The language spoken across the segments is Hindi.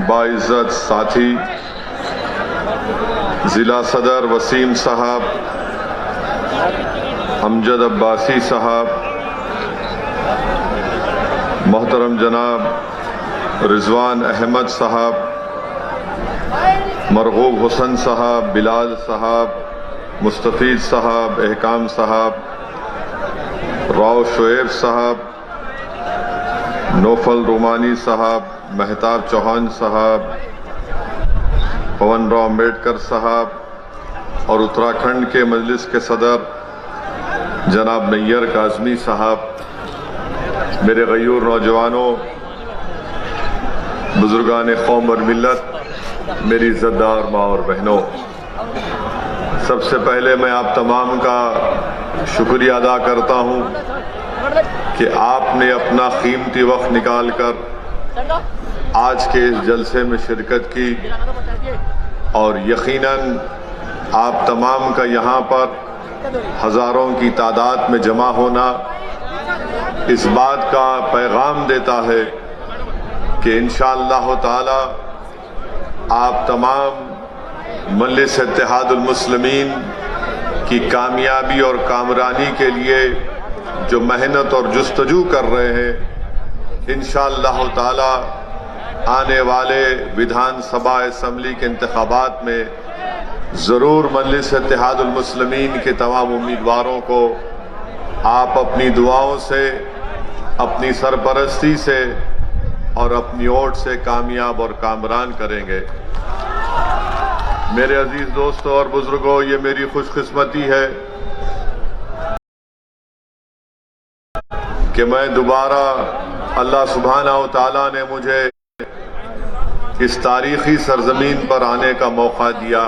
बाइज़्ज़त साथी ज़िला सदर वसीम साहब, अमजद अब्बासी साहब, मोहतरम जनाब रिजवान अहमद साहब, मरगूब हुसन साहब, बिलाल साहब, मुस्तफ़ीज़ साहब, एहकाम साहब, राव शुएब साहब, नौफल रुमानी साहब, महताब चौहान साहब, पवन राव अम्बेडकर साहब और उत्तराखंड के मजलिस के सदर जनाब नैयर काज़मी साहब, मेरे गयूर नौजवानों, बुजुर्गान कौम और मिल्लत, मेरी इज़्ज़तदार माँ और बहनों, सबसे पहले मैं आप तमाम का शुक्रिया अदा करता हूँ कि आपने अपना कीमती वक्त निकाल कर आज के इस जलसे में शिरकत की और यकीनन आप तमाम का यहाँ पर हज़ारों की तादाद में जमा होना इस बात का पैगाम देता है कि इंशाअल्लाह ताला आप तमाम मजलिस इत्तेहादुल मुस्लिमीन की कामयाबी और कामरानी के लिए जो मेहनत और जुस्तजू कर रहे हैं, इंशाअल्लाह ताला आने वाले विधानसभा असम्बली के इंतखाबात में ज़रूर मजलिस इत्तेहादुल मुस्लिमीन के तमाम उम्मीदवारों को आप अपनी दुआओं से, अपनी सरपरस्ती से और अपनी ओट से कामयाब और कामरान करेंगे। मेरे अजीज दोस्तों और बुजुर्गों, ये मेरी खुशकिस्मती है कि मैं दोबारा अल्लाह सुब्हानहू व तआला ने मुझे इस तारीखी सरजमीन पर आने का मौका दिया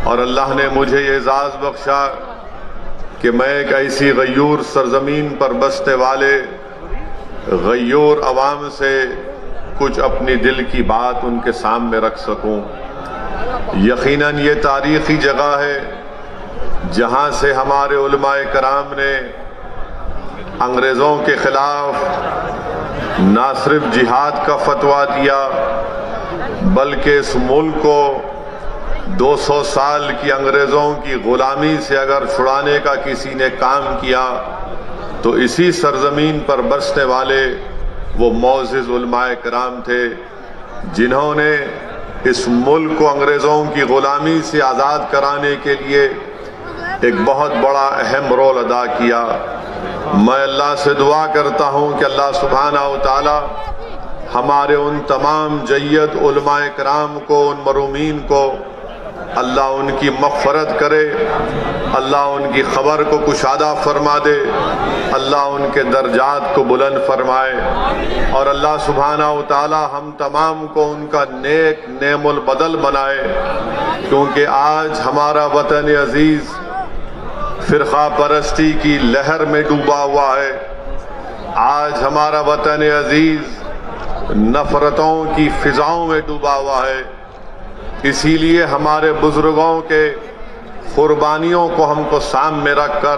और अल्लाह ने मुझे ये एजाज़ बख्शा कि मैं एक ऐसी गयूर सरजमीन पर बसने वाले गयूर अवाम से कुछ अपनी दिल की बात उनके सामने रख सकूं। यकीनन ये तारीखी जगह है जहां से हमारे उलमाए कराम ने अंग्रेज़ों के खिलाफ ना सिर्फ जिहाद का फतवा दिया बल्कि इस मुल्क को 200 साल की अंग्रेज़ों की गुलामी से अगर छुड़ाने का किसी ने काम किया तो इसी सरजमीन पर बसने वाले वो मोअज़्ज़िज़ उलमाए कराम थे जिन्होंने इस मुल्क को अंग्रेज़ों की गुलामी से आज़ाद कराने के लिए एक बहुत बड़ा अहम रोल अदा किया। मैं अल्लाह से दुआ करता हूँ कि अल्लाह सुब्हानहू व तआला हमारे उन तमाम जय्यद उलमाए कराम को, उन मरूमीन को अल्लाह उनकी मग़फ़रत करे, अल्लाह उनकी ख़बर को कुशादा फरमा दे, अल्लाह उनके दर्जात को बुलंद फरमाए और अल्लाह सुब्हानहू व तआला हम तमाम को उनका नेक नेमुल बदल बनाए, क्योंकि आज हमारा वतन अजीज़ फ़िरक़ा परस्ती की लहर में डूबा हुआ है। आज हमारा वतन अजीज़ नफ़रतों की फ़िज़ाओं में डूबा हुआ है। इसीलिए हमारे बुजुर्गों के कुर्बानियों को हमको सामने रखकर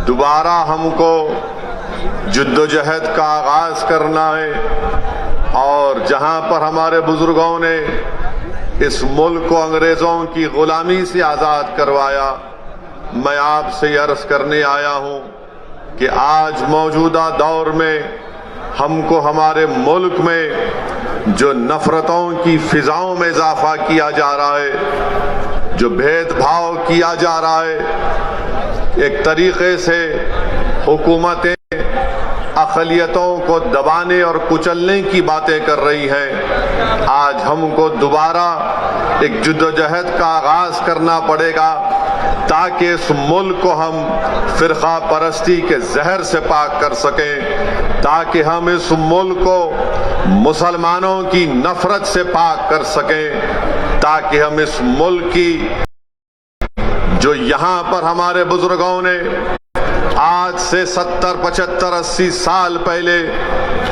दोबारा हमको जद्दोजहद का आगाज़ करना है और जहां पर हमारे बुजुर्गों ने इस मुल्क को अंग्रेज़ों की गुलामी से आज़ाद करवाया, मैं आपसे अर्ज़ करने आया हूं कि आज मौजूदा दौर में हमको हमारे मुल्क में जो नफ़रतों की फ़िज़ाओं में इजाफ़ा किया जा रहा है, जो भेदभाव किया जा रहा है, एक तरीक़े से हुकूमतें अक़लियतों को दबाने और कुचलने की बातें कर रही हैं। आज हमको दोबारा एक जद्दोजहद का आगाज़ करना पड़ेगा ताकि इस मुल्क को हम फ़िरक़ा परस्ती के जहर से पाक कर सकें, ताकि हम इस मुल्क को मुसलमानों की नफ़रत से पाक कर सकें, ताकि हम इस मुल्क की जो यहाँ पर हमारे बुजुर्गों ने आज से 70, 75, 80 साल पहले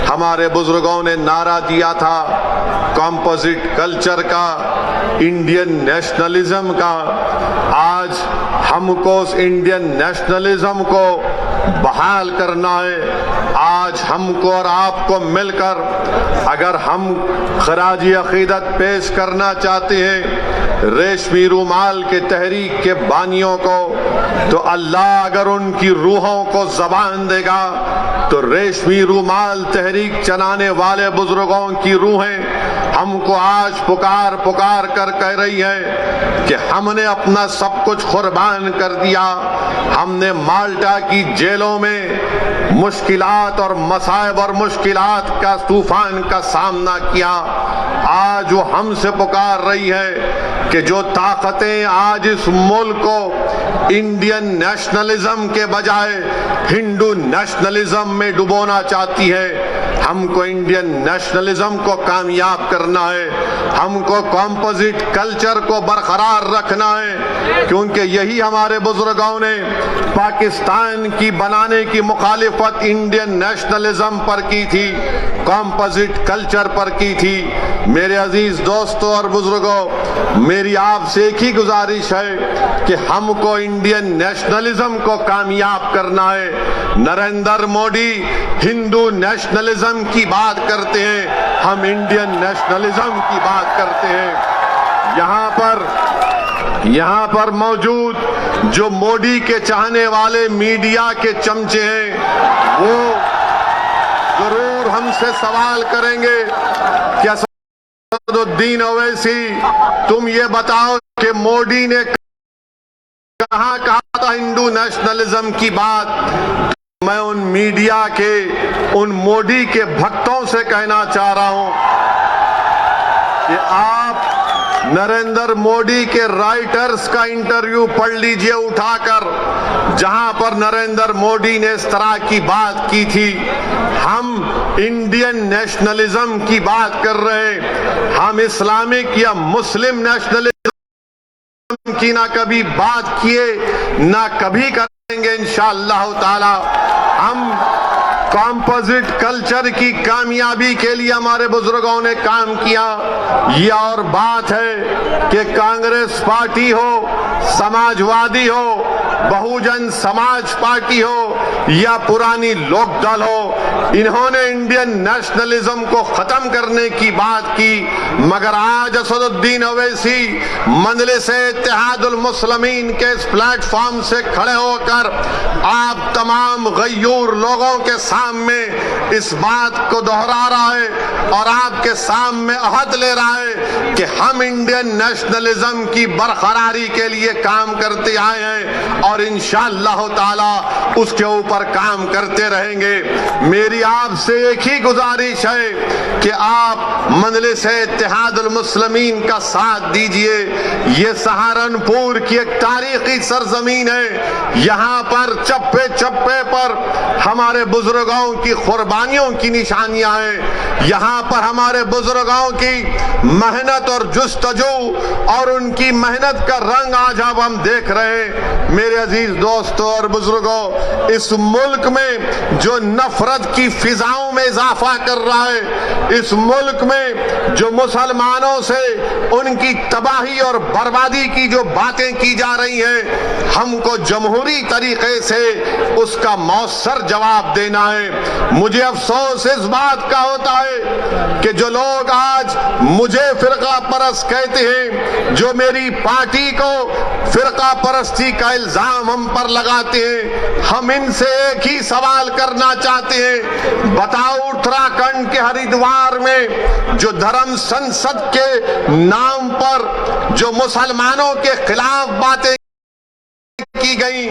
हमारे बुजुर्गों ने नारा दिया था कंपोजिट कल्चर का, इंडियन नेशनलिज्म का, आज हमको उस इंडियन नेशनलिज्म को बहाल करना है। आज हमको और आपको मिलकर अगर हम खराजी अकीदत पेश करना चाहते हैं रेशमी रूमाल के तहरीक के बानियों को, तो अल्लाह अगर उनकी रूहों को जबान देगा तो रेशमी रूमाल तहरीक चलाने वाले बुजुर्गों की रूहें हमको आज पुकार पुकार कर कह रही है कि हमने अपना सब कुछ कुर्बान कर दिया। हमने माल्टा की जेलों में मुश्किलात और मसाइब और मुश्किलात का तूफान का सामना किया। आज वो हमसे पुकार रही है कि जो ताकतें आज इस मुल्क को इंडियन नेशनलिज्म के बजाय हिंदू नेशनलिज्म में डुबोना चाहती है, हमको इंडियन नेशनलिज्म को कामयाब करना है, हमको कॉम्पोजिट कल्चर को बरकरार रखना है, क्योंकि यही हमारे बुजुर्गों ने पाकिस्तान की बनाने की मुखालिफत इंडियन नेशनलिज्म पर की थी, कॉम्पोजिट कल्चर पर की थी। मेरे अजीज दोस्तों और बुजुर्गों, मेरी आपसे एक ही गुजारिश है कि हमको इंडियन नेशनलिज्म को कामयाब करना है। नरेंद्र मोदी हिंदू नेशनलिज्म की बात करते हैं, हम इंडियन नेशनलिज्म की बात करते हैं। यहाँ पर मौजूद जो मोदी के चाहने वाले मीडिया के चमचे हैं, वो जरूर हमसे सवाल करेंगे कि असदुद्दीन ओवैसी, तुम ये बताओ कि मोदी ने कहाँ कहा था हिंदू नेशनलिज्म की बात। मैं उन मीडिया के, उन मोदी के भक्तों से कहना चाह रहा हूं कि आप नरेंद्र मोदी के राइटर्स का इंटरव्यू पढ़ लीजिए उठाकर, जहां पर नरेंद्र मोदी ने इस तरह की बात की थी। हम इंडियन नेशनलिज्म की बात कर रहे हैं, हम इस्लामिक या मुस्लिम नेशनलिज्म की ना कभी बात किए ना कभी करेंगे इंशाअल्लाह ताला। हम कॉम्पोजिट कल्चर की कामयाबी के लिए हमारे बुजुर्गों ने काम किया। ये और बात है कि कांग्रेस पार्टी हो, समाजवादी हो, बहुजन समाज पार्टी हो या पुरानी लोकदल हो, इन्होंने इंडियन नेशनलिज्म को खत्म करने की बात की, मगर आज असदुद्दीन ओवैसी मजलिस-ए-इत्तेहादुल मुस्लिमीन के इस प्लेटफॉर्म से खड़े होकर आप तमाम गयूर लोगों के सामने इस बात को दोहरा रहा है और आपके सामने अहद ले रहा है कि हम इंडियन नेशनलिज्म की बरकरारी के लिए काम करते आए हैं और इंशाअल्लाह ताला उसके ऊपर काम करते रहेंगे। मेरी आपसे एक ही गुजारिश है कि आप मजलिस-ए-इत्तेहादुल मुस्लिमीन का साथ दीजिए। ये सहारनपुर की एक तारीखी सरजमीन है, यहाँ पर चप्पे चप्पे पर हमारे बुजुर्गों की कुर्बानियों की निशानियां हैं। यहाँ पर हमारे बुजुर्गों की मेहनत और जुस्तजू और उनकी मेहनत का रंग आज अब हम देख रहे हैं। मेरे अजीज दोस्तों और बुजुर्गों, इस मुल्क में जो नफरत की फिजाओं में इजाफा कर रहा है, इस मुल्क में जो मुसलमानों से उनकी तबाही और बर्बादी की जो बातें की जा रही हैं, हमको जमहूरी तरीके से उसका मौसर जवाब देना है। मुझे अफसोस इस बात का होता है कि जो लोग आज मुझे फिरका परस्त कहते हैं, जो मेरी पार्टी को फिरका परस्ती का इल्जाम हम पर लगाते हैं, हम इनसे एक ही सवाल करना चाहते हैं। बताओ, उत्तराखंड के हरिद्वार में जो धर्म संसद के नाम पर जो मुसलमानों के खिलाफ बातें की गई,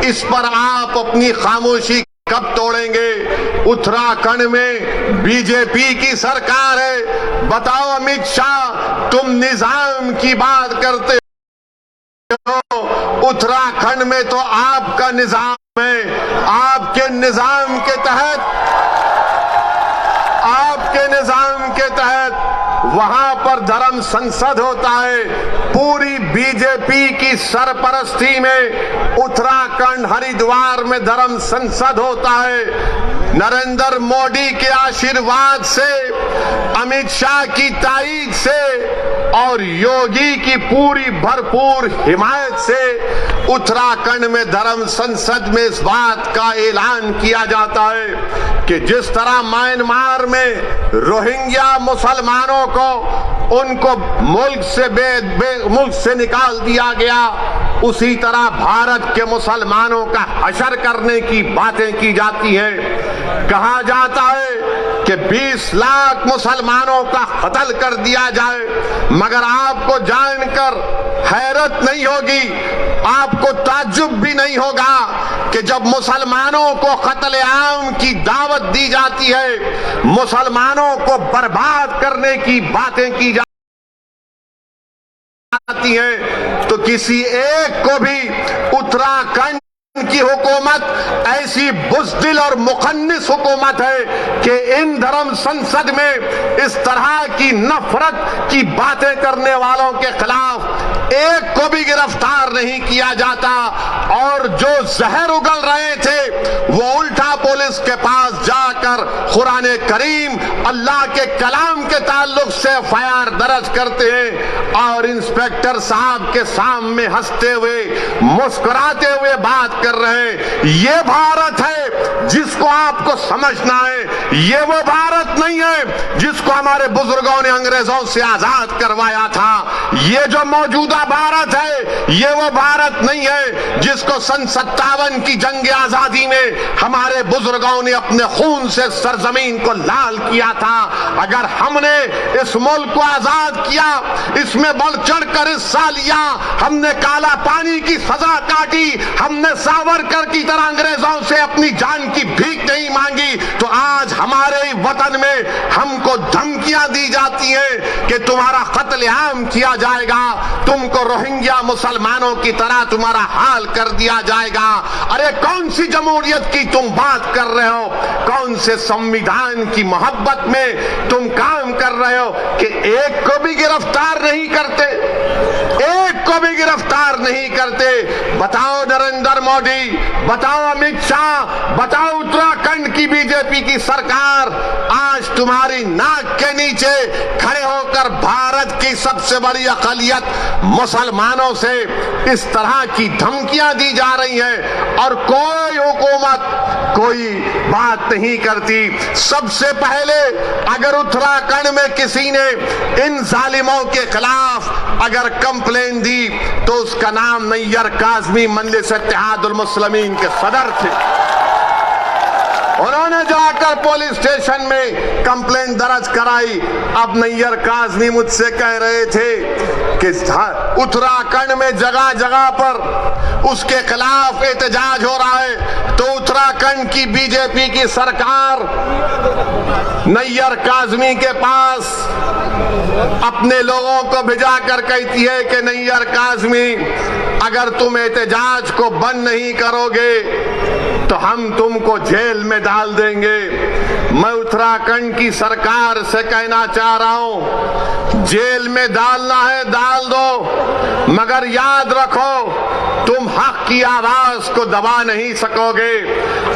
इस पर आप अपनी खामोशी कब तोड़ेंगे? उत्तराखंड में बीजेपी की सरकार है। बताओ अमित शाह, तुम निजाम की बात करते हो, उत्तराखंड में तो आपका निजाम है। आपके निजाम के तहत वहां पर धर्म संसद होता है। पूरी बीजेपी की सरपरस्ती में उत्तराखंड हरिद्वार में धर्म संसद होता है। नरेंद्र मोदी के आशीर्वाद से, अमित शाह की ताईद से और योगी की पूरी भरपूर हिमायत से उत्तराखंड में धर्म संसद में इस बात का ऐलान किया जाता है कि जिस तरह म्यांमार में रोहिंग्या मुसलमानों को उनको मुल्क से निकाल दिया गया, उसी तरह भारत के मुसलमानों का हशर करने की बातें की जाती है। कहा जाता है कि 20 लाख मुसलमानों का कत्ल कर दिया जाए, मगर आपको जानकर हैरत नहीं होगी, आपको ताज्जुब भी नहीं होगा कि जब मुसलमानों को कत्ल आम की दावत दी जाती है, मुसलमानों को बर्बाद करने की बातें की जाती हैं, तो किसी एक को भी उत्तराखंड की हुकूमत ऐसी बुज़दिल और मुखन्निस हुकूमत है कि इन धर्म संसद में इस तरह की नफरत की बातें करने वालों के खिलाफ एक को भी गिरफ्तार नहीं किया जाता। और जो जहर उगल रहे थे वो उल्टा पुलिस के पास जाकर कुरान करीम अल्लाह के कलाम के ताल्लुक से एफआईआर दर्ज करते हैं और इंस्पेक्टर साहब के सामने हंसते हुए मुस्कुराते हुए बात कर रहे हैं। ये भारत है जिसको आपको समझना है, ये वो भारत नहीं है जिसको हमारे बुजुर्गों ने अंग्रेजों से आजाद करवाया था। ये जो मौजूदा भारत है ये वो भारत नहीं है जिसको सन 57 की जंग आजादी में हमारे बुजुर्गों ने अपने खून से सरजमीन को लाल किया था। अगर हमने इस मुल्क को आजाद किया, इसमें बढ़ चढ़कर हिस्सा लिया, हमने काला पानी की सजा काटी, हमने सावरकर की तरह अंग्रेजों से अपनी जान की भीख नहीं मांगी, तो आज हमारे वतन में हमको धमकियां दी जाती हैं कि तुम्हारा कत्लेआम किया जाएगा, तुमको रोहिंग्या मुसलमानों की तरह तुम्हारा हाल कर दिया जाएगा। अरे कौन सी जमहूरियत की तुम बात कर रहे हो? कौन से संविधान की मोहब्बत में तुम काम कर रहे हो कि एक को भी गिरफ्तार नहीं करते, एक को भी गिरफ्तार नहीं करते? बताओ नरेंद्र मोदी, बताओ अमित शाह, बताओ उत्तराखंड की बीजेपी की सरकार आज तुम्हारी नाक के नीचे खड़े होकर भारत की सबसे बड़ी अक़लियत मुसलमानों से इस तरह की धमकियां दी जा रही हैं और कोई हुकूमत कोई बात नहीं करती। सबसे पहले अगर उत्तराखंड में किसी ने इन जालिमों के खिलाफ अगर कंप्लेन दी तो उसका नाम नैयर काज़मी मजलिस इत्तेहादुल मुस्लिमीन के सदर थे। उन्होंने जाकर पुलिस स्टेशन में कंप्लेंट दर्ज कराई। अब नैयर काज़मी मुझसे कह रहे थे कि उत्तराखंड में जगह जगह पर उसके खिलाफ एहतजाज हो रहा है, तो उत्तराखंड की बीजेपी की सरकार नैयर काज़मी के पास अपने लोगों को भिजा कर कहती है कि नैयर काज़मी, अगर तुम एहतजाज को बंद नहीं करोगे तो हम तुमको जेल में डाल देंगे। मैं उत्तराखंड की सरकार से कहना चाह रहा हूं, जेल में डालना है डाल दो, मगर याद रखो तुम हक की आवाज को दबा नहीं सकोगे।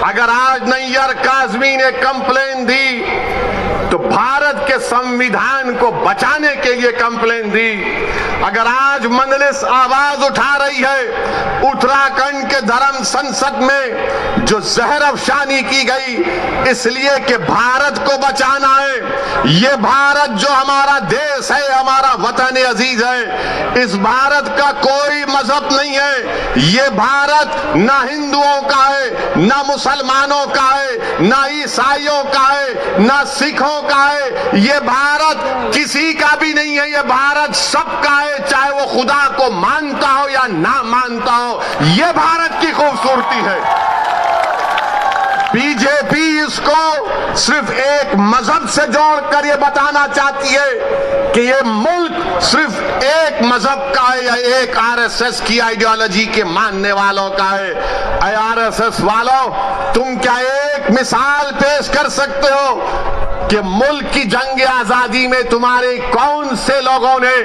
अगर आज नैयर काज़मी ने कंप्लेन दी तो भारत के संविधान को बचाने के लिए कंप्लेन दी। अगर आज मजलिस आवाज उठा रही है उत्तराखंड के धर्म संसद में जो जहर अफशानी की गई इसलिए कि भारत को बचाना है, ये भारत जो हमारा देश है, हमारा वतन अजीज है, इस भारत का कोई मजहब नहीं है। ये भारत ना हिंदुओं का है, ना मुसलमानों का है, ना ईसाइयों का है, ना सिखों का है। ये भारत किसी का भी नहीं है, ये भारत सबका है, चाहे वो खुदा को मानता हो या ना मानता हो। ये भारत की खूबसूरती है। बीजेपी इसको सिर्फ एक मजहब से जोड़कर ये बताना चाहती है कि ये मुल्क सिर्फ एक मजहब का है या एक आरएसएस की आइडियोलॉजी के मानने वालों का है। आरएसएस वालों, तुम क्या एक मिसाल पेश कर सकते हो कि मुल्क की जंग आजादी में तुम्हारे कौन से लोगों ने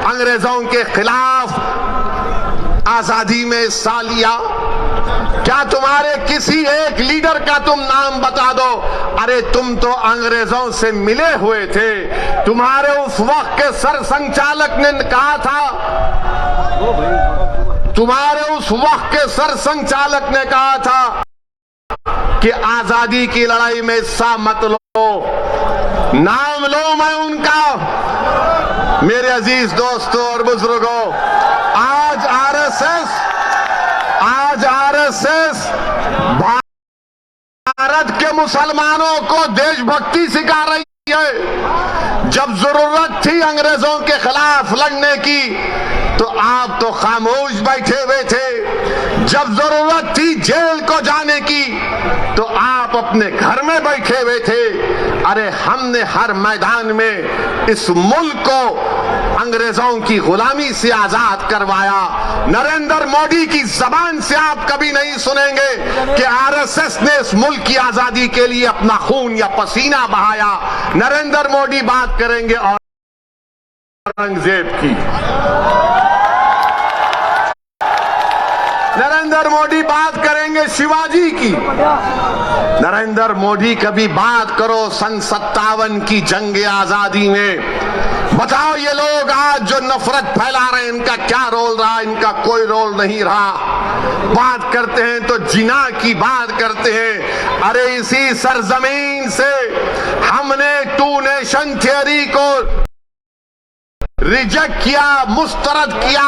अंग्रेजों के खिलाफ आजादी में हिस्सा लिया? क्या तुम्हारे किसी एक लीडर का तुम नाम बता दो? अरे तुम तो अंग्रेजों से मिले हुए थे, तुम्हारे उस वक्त के सर संचालक ने कहा था, तुम्हारे उस वक्त के सर संचालक ने कहा था कि आजादी की लड़ाई में हिस्सा मत लो, नाम लो मैं उनका। मेरे अजीज दोस्तों और बुजुर्गों, आज आरएसएस भारत के मुसलमानों को देशभक्ति सिखा रही है। जब जरूरत थी अंग्रेजों के खिलाफ लड़ने की तो आप तो खामोश बैठे हुए थे। जब जरूरत थी जेल को जाने की तो आप अपने घर में बैठे हुए थे। अरे हमने हर मैदान में इस मुल्क को अंग्रेजों की गुलामी से आजाद करवाया। नरेंद्र मोदी की जबान से आप कभी नहीं सुनेंगे कि आरएसएस ने इस मुल्क की आजादी के लिए अपना खून या पसीना बहाया। नरेंद्र मोदी बात करेंगे औरंगजेब की, नरेंद्र मोदी बात करेंगे शिवाजी की, नरेंद्र मोदी कभी बात करो सन 57 की जंग आजादी में। बताओ ये लोग आज जो नफरत फैला रहे हैं इनका क्या रोल रहा? इनका कोई रोल नहीं रहा। बात करते हैं तो जिना की बात करते हैं। अरे इसी सरजमीन से हमने 2 नेशन थियरी को रिजेक्ट किया, मुस्तरद किया।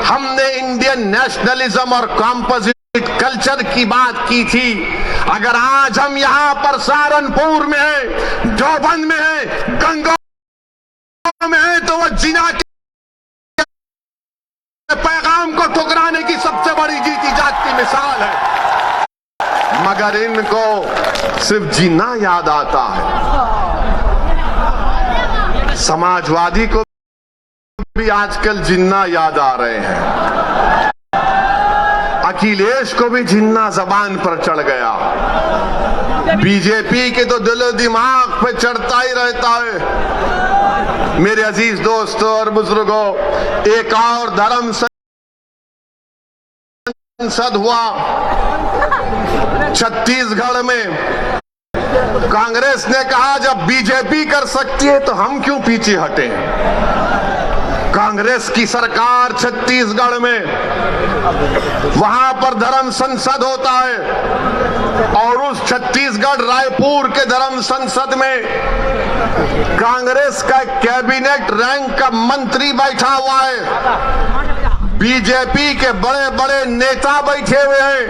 हमने इंडियन नेशनलिज्म और कॉम्पोजिट कल्चर की बात की थी। अगर आज हम यहां पर सहारनपुर में है, देवबंद में है, गंगोह में है तो वह जिना के पैगाम को ठुकराने की सबसे बड़ी जीती जागती मिसाल है। मगर इनको सिर्फ जिना याद आता है। समाजवादी को भी आजकल जिन्ना याद आ रहे हैं। अखिलेश को भी जिन्ना जबान पर चढ़ गया। बीजेपी के तो दिलो दिमाग पे चढ़ता ही रहता है। मेरे अजीज दोस्तों और बुजुर्गों, एक और धर्म संसद हुआ छत्तीसगढ़ में। कांग्रेस ने कहा जब बीजेपी कर सकती है तो हम क्यों पीछे हटे। कांग्रेस की सरकार छत्तीसगढ़ में, वहां पर धर्म संसद होता है और उस छत्तीसगढ़ रायपुर के धर्म संसद में कांग्रेस का कैबिनेट रैंक का मंत्री बैठा हुआ है। बीजेपी के बड़े बड़े नेता बैठे हुए हैं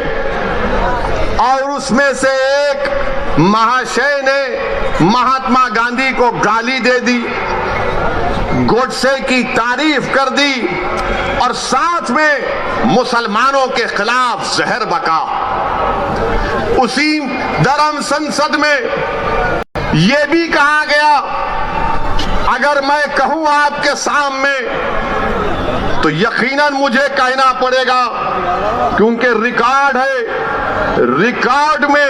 और उसमें से एक महाशय ने महात्मा गांधी को गाली दे दी, गोडसे की तारीफ कर दी और साथ में मुसलमानों के खिलाफ जहर बका। उसी धर्म संसद में यह भी कहा गया, अगर मैं कहूं आपके सामने तो यकीनन मुझे कहना पड़ेगा क्योंकि रिकॉर्ड है। रिकॉर्ड में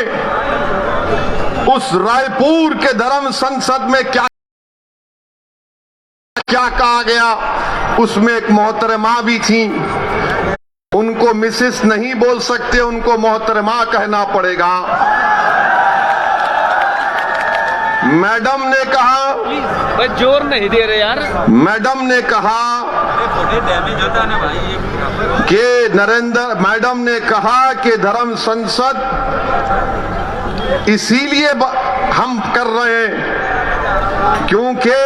उस रायपुर के धर्म संसद में क्या कहा गया, उसमें एक मोहतरमा भी थी। उनको मिसेस नहीं बोल सकते, उनको मोहतरमा कहना पड़ेगा। मैडम ने कहा, जोर नहीं दे रहे यार। मैडम ने कहा कि मैडम ने कहा कि धर्म संसद इसीलिए हम कर रहे हैं क्योंकि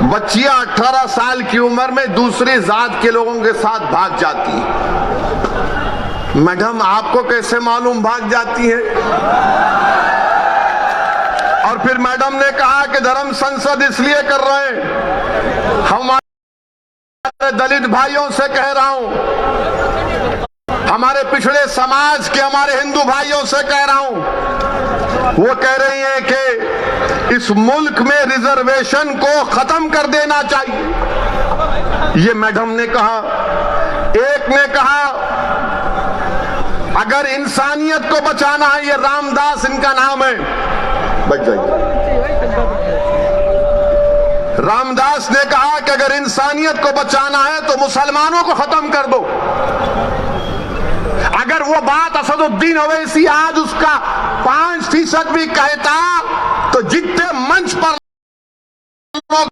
बच्चियां 18 साल की उम्र में दूसरी जात के लोगों के साथ भाग जाती है। मैडम आपको कैसे मालूम भाग जाती है? और फिर मैडम ने कहा कि धर्म संसद इसलिए कर रहे हैं, हमारे दलित भाइयों से कह रहा हूं, हमारे पिछड़े समाज के हमारे हिंदू भाइयों से कह रहा हूं। वो कह रही हैं कि इस मुल्क में रिजर्वेशन को खत्म कर देना चाहिए। ये मैडम ने कहा। एक ने कहा अगर इंसानियत को बचाना है, ये रामदास इनका नाम है, बच जाइए। रामदास ने कहा कि अगर इंसानियत को बचाना है तो मुसलमानों को खत्म कर दो। अगर वो बात असदुद्दीन ओवैसी आज उसका 5% भी कहता तो जितने मंच पर लोग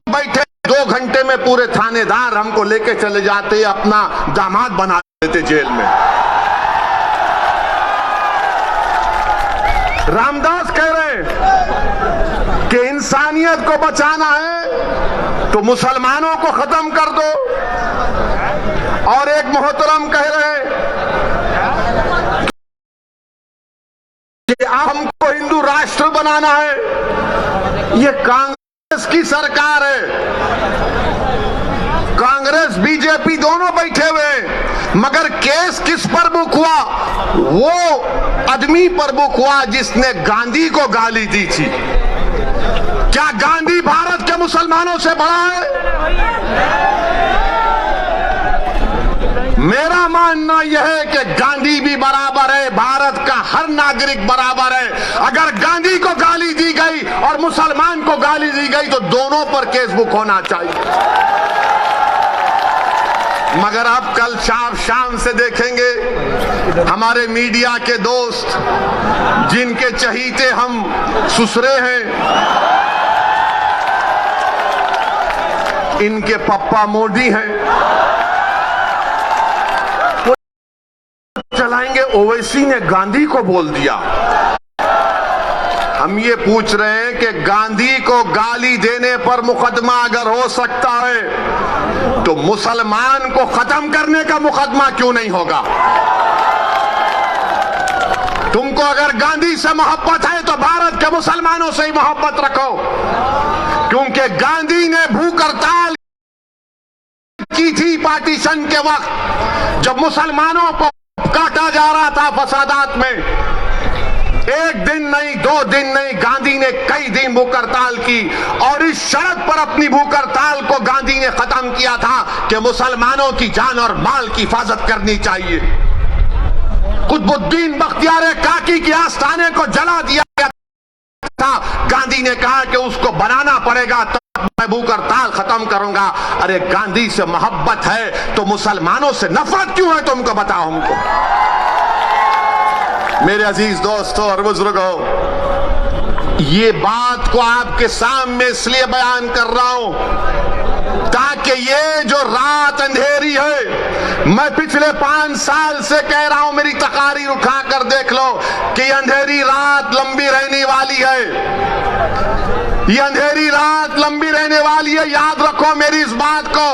में पूरे थानेदार हमको लेके चले जाते, अपना दामाद बना देते जेल में। रामदास कह रहे कि इंसानियत को बचाना है तो मुसलमानों को खत्म कर दो, और एक मोहतरम कह रहे कि हमको हिंदू राष्ट्र बनाना है। ये कांग्रेस की सरकार है, कांग्रेस बीजेपी दोनों बैठे हुए, मगर केस किस पर बुक हुआ? वो आदमी पर बुक हुआ जिसने गांधी को गाली दी थी। क्या गांधी भारत के मुसलमानों से बड़ा है? मेरा मानना यह है कि गांधी भी बराबर है, भारत का हर नागरिक बराबर है। अगर गांधी को गाली दी गई और मुसलमान को गाली दी गई तो दोनों पर केस बुक होना चाहिए। मगर अब कल शाम से देखेंगे हमारे मीडिया के दोस्त, जिनके चहीते हम सुसरे हैं, इनके पप्पा मोदी हैं, वो चलाएंगे ओवैसी ने गांधी को बोल दिया। हम ये पूछ रहे हैं कि गांधी को गाली देने पर मुकदमा अगर हो सकता है तो मुसलमान को खत्म करने का मुकदमा क्यों नहीं होगा? तुमको अगर गांधी से मोहब्बत है तो भारत के मुसलमानों से ही मोहब्बत रखो, क्योंकि गांधी ने भूख हड़ताल की थी पार्टीशन के वक्त, जब मुसलमानों को काटा जा रहा था फसादात में। एक दिन नहीं, 2 दिन नहीं, गांधी ने कई दिन भूख हड़ताल की, और इस शर्त पर अपनी भूख हड़ताल को गांधी ने खत्म किया था कि मुसलमानों की जान और माल की हिफाजत करनी चाहिए। कुतुबुद्दीन बख्तियार काकी के आस्थाने को जला दिया गया था, गांधी ने कहा कि उसको बनाना पड़ेगा तब मैं भूख हड़ताल खत्म करूंगा। अरे गांधी से मोहब्बत है तो मुसलमानों से नफरत क्यों है? तुमको बताओ हमको। मेरे अजीज दोस्तों और बुजुर्गों, ये बात को आपके सामने इसलिए बयान कर रहा हूं ताकि ये जो रात अंधेरी है, मैं पिछले 5 साल से कह रहा हूं, मेरी तकारीर उठा कर देख लो कि अंधेरी रात लंबी रहने वाली है। ये अंधेरी रात लंबी रहने वाली है, याद रखो मेरी इस बात को।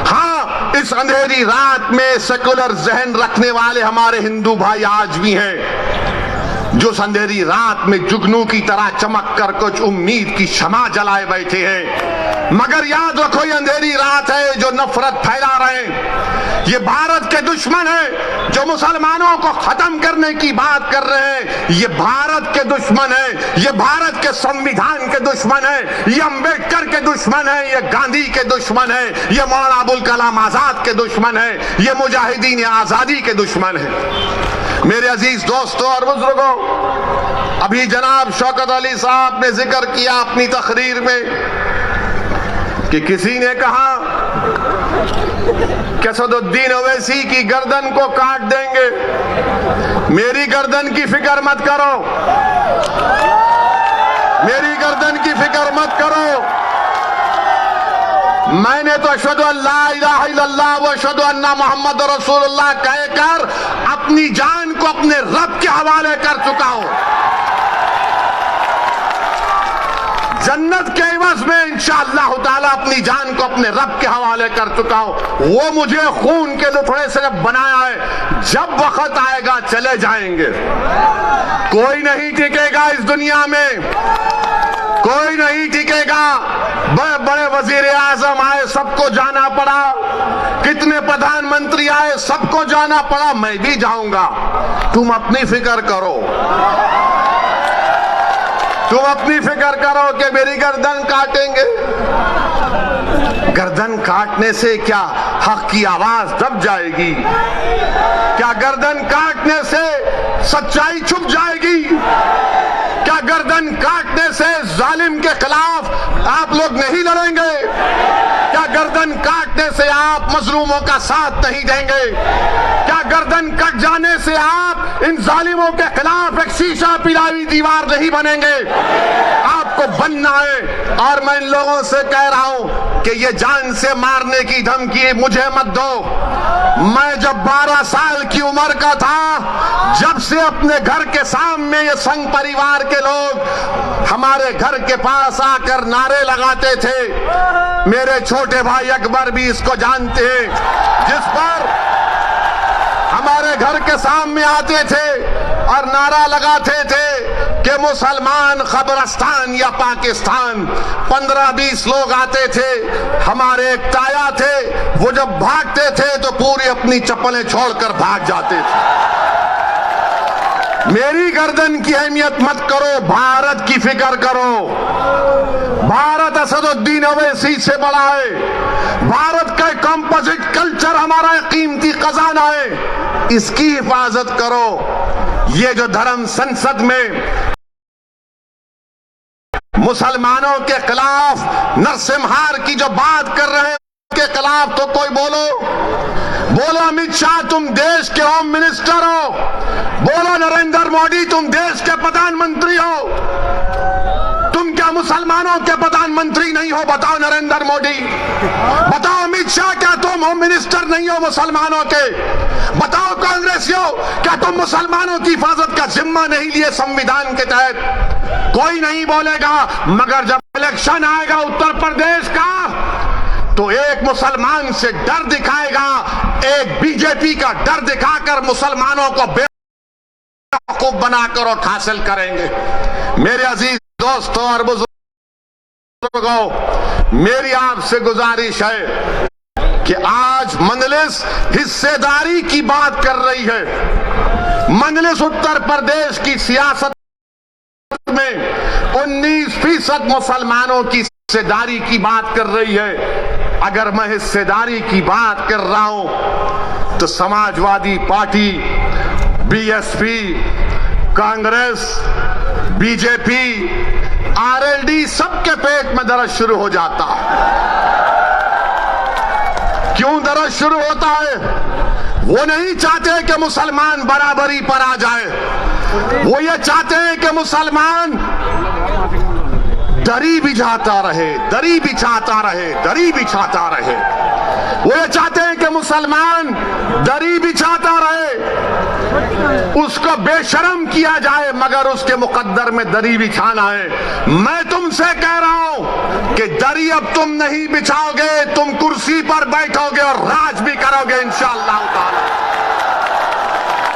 हाँ, इस अंधेरी रात में सेकुलर जहन रखने वाले हमारे हिंदू भाई आज भी हैं, जो अंधेरी रात में जुगनू की तरह चमक कर कुछ उम्मीद की शमा जलाए बैठे हैं। मगर याद रखो, ये अंधेरी रात है जो नफरत फैला रहे हैं, ये भारत के दुश्मन है जो मुसलमानों को खत्म करने की बात कर रहे हैं। ये भारत के दुश्मन है, ये भारत के संविधान के दुश्मन है, ये अंबेडकर के दुश्मन है, ये गांधी के दुश्मन है, ये मौलाना अबुल कलाम आजाद के दुश्मन है, ये मुजाहिदीन आजादी के दुश्मन है। मेरे अजीज दोस्तों और बुजुर्गों, अभी जनाब शौकत अली साहब ने जिक्र किया अपनी तकरीर में कि किसी ने कहा कि असदुद्दीन ओवैसी की गर्दन को काट देंगे। मेरी गर्दन की फिक्र मत करो, मेरी गर्दन की फिक्र मत करो। मैंने तो अशहदु अल्ला इलाहा इल्लल्लाह व अशहदु अन्ना मुहम्मद रसूलुल्लाह कहकर अपनी जान को अपने रब के हवाले कर चुका हूं। जन्नत के एवज में इंशाअल्लाह ताला अपनी जान को अपने रब के हवाले कर चुका हूं। वो मुझे खून के लुथड़े से जब बनाया है, जब वक्त आएगा चले जाएंगे। कोई नहीं टिकेगा इस दुनिया में, कोई नहीं टिकेगा। बड़े बड़े वजीर आजम आए, सबको जाना पड़ा, कितने प्रधानमंत्री आए, सबको जाना पड़ा, मैं भी जाऊंगा। तुम अपनी फिक्र करो, तुम अपनी फिक्र करो कि मेरी गर्दन काटेंगे। गर्दन काटने से क्या हक की आवाज दब जाएगी? क्या गर्दन काटने से सच्चाई छुप जाएगी? क्या गर्दन काटने से जालिम के खिलाफ आप लोग नहीं लड़ेंगे? क्या गर्दन काटने से आप मजलूमों का साथ नहीं देंगे? क्या गर्दन कट जाने से आप इन जालिमों के खिलाफ एक शीशा पिलावी दीवार नहीं बनेंगे? आपको बनना है। और मैं इन लोगों से कह रहा हूं कि ये जान से मारने की धमकी मुझे मत दो। मैं जब 12 साल की उम्र का था, जब से अपने घर के सामने ये संघ परिवार के लोग हमारे घर के पास आकर नारे लगाते थे, मेरे छोटे भाई अकबर भी इसको जानते हैं, जिस पर हमारे घर के सामने आते थे और नारा लगाते थे कि मुसलमान खबरस्तान या पाकिस्तान। 15-20 लोग आते थे, हमारे एक ताया थे, वो जब भागते थे तो पूरी अपनी चप्पलें छोड़कर भाग जाते थे। मेरी गर्दन की अहमियत मत करो, भारत की फिक्र करो। भारत असदुद्दीन अवैसी से बड़ा है। भारत का कंपोजिट कल्चर हमारा कीमती खजाना है, इसकी हिफाजत करो। ये जो धर्म संसद में मुसलमानों के खिलाफ नरसिम्हार की जो बात कर रहे हैं, के खिलाफ तो कोई बोलो। अमित शाह तुम देश के होम मिनिस्टर हो, बोलो नरेंद्र मोदी तुम देश के प्रधानमंत्री हो। तुम क्या मुसलमानों के प्रधानमंत्री नहीं हो? बताओ नरेंद्र मोदी, बताओ अमित शाह, क्या तुम होम मिनिस्टर नहीं हो मुसलमानों के? बताओ कांग्रेसियों, क्या तुम मुसलमानों की हिफाजत का जिम्मा नहीं लिए संविधान के तहत? कोई नहीं बोलेगा। मगर जब इलेक्शन आएगा उत्तर प्रदेश का, तो एक मुसलमान से डर दिखाएगा, एक बीजेपी का डर दिखाकर मुसलमानों को बेवकूफ बनाकर और हासिल करेंगे। मेरे अजीज दोस्तों और बुजुर्गों, मेरी आपसे गुजारिश है कि आज मजलिस हिस्सेदारी की बात कर रही है। मजलिस उत्तर प्रदेश की सियासत में 19% मुसलमानों की हिस्सेदारी की बात कर रही है। अगर मैं हिस्सेदारी की बात कर रहा हूं तो Samajwadi party, BSP, Congress, BJP, RLD, सबके पेट में दर्द शुरू हो जाता है। क्यों दर्द शुरू होता है? वो नहीं चाहते कि मुसलमान बराबरी पर आ जाए, वो ये चाहते हैं कि मुसलमान दरी बिछाता रहे, दरी बिछाता रहे, दरी बिछाता रहे। वो ये चाहते हैं कि मुसलमान दरी बिछाता रहे, उसको बेशर्म किया जाए, मगर उसके मुकद्दर में दरी बिछाना है। मैं तुमसे कह रहा हूं कि दरी अब तुम नहीं बिछाओगे, तुम कुर्सी पर बैठोगे और राज भी करोगे इंशाअल्लाह ताला।